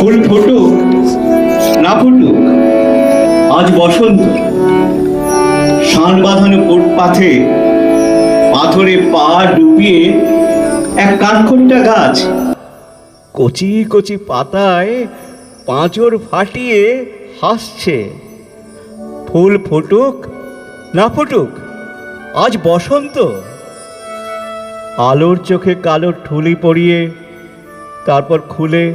ফুল ফুটুক না ফুটুক, আজ বসন্ত। ষাঁড় বাঁধানো ফুটপাথে পাথরে পা ডুবিয়ে এক কাঠখোট্টা গাছ কচি কচি পাতায় পাঁজর ফাটিয়ে হাসছে। ফুল ফুটুক না ফুটুক, আজ বসন্ত। আলোর চোখে কালো ঠুলি পরিয়ে তারপর খুলে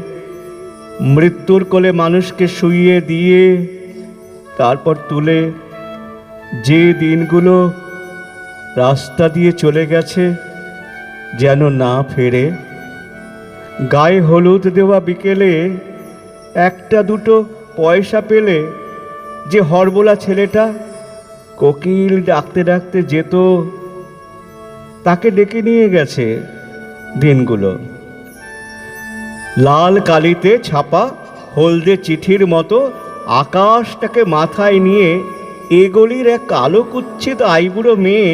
মৃত্যুর কোলে মানুষকে শুইয়ে দিয়ে তারপর তুলে যে দিনগুলো রাস্তা দিয়ে চলে গেছে যেন না ফেরে। গায়ে হলুদ দেওয়া বিকেলে একটা দুটো পয়সা পেলে যে হরবোলা ছেলেটা কোকিল ডাকতে ডাকতে যেত, তাকে ডেকে নিয়ে গেছে দিনগুলো। লাল কালিতে ছাপা হলদে চিঠির মতো আকাশটাকে মাথায় নিয়ে এ গলির এক কালো কুচ্ছিত আইবুড়ো মেয়ে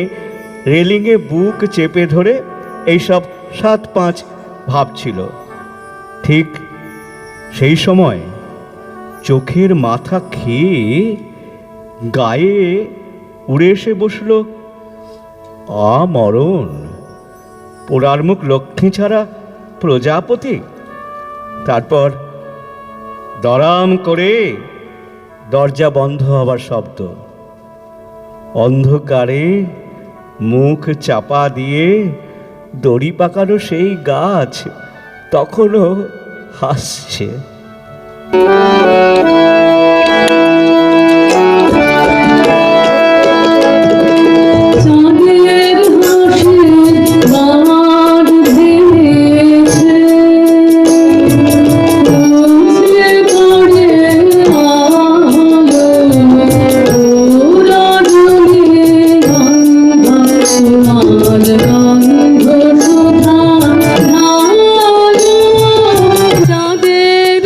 রেলিংয়ে বুক চেপে ধরে এইসব 7-5 ভাবছিল। ঠিক সেই সময় চোখের মাথা খেয়ে গায়ে উড়ে এসে বসল আমরণ। পোড়ার মুখ লক্ষ্মী ছাড়া প্রজাপতি। তারপর দরাম করে দরজা বন্ধ হবার শব্দ। অন্ধকারে মুখ চাপা দিয়ে দড়ি পাকানো সেই গাছ তখনও হাসছে। চাঁদের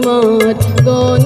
তোমার গণ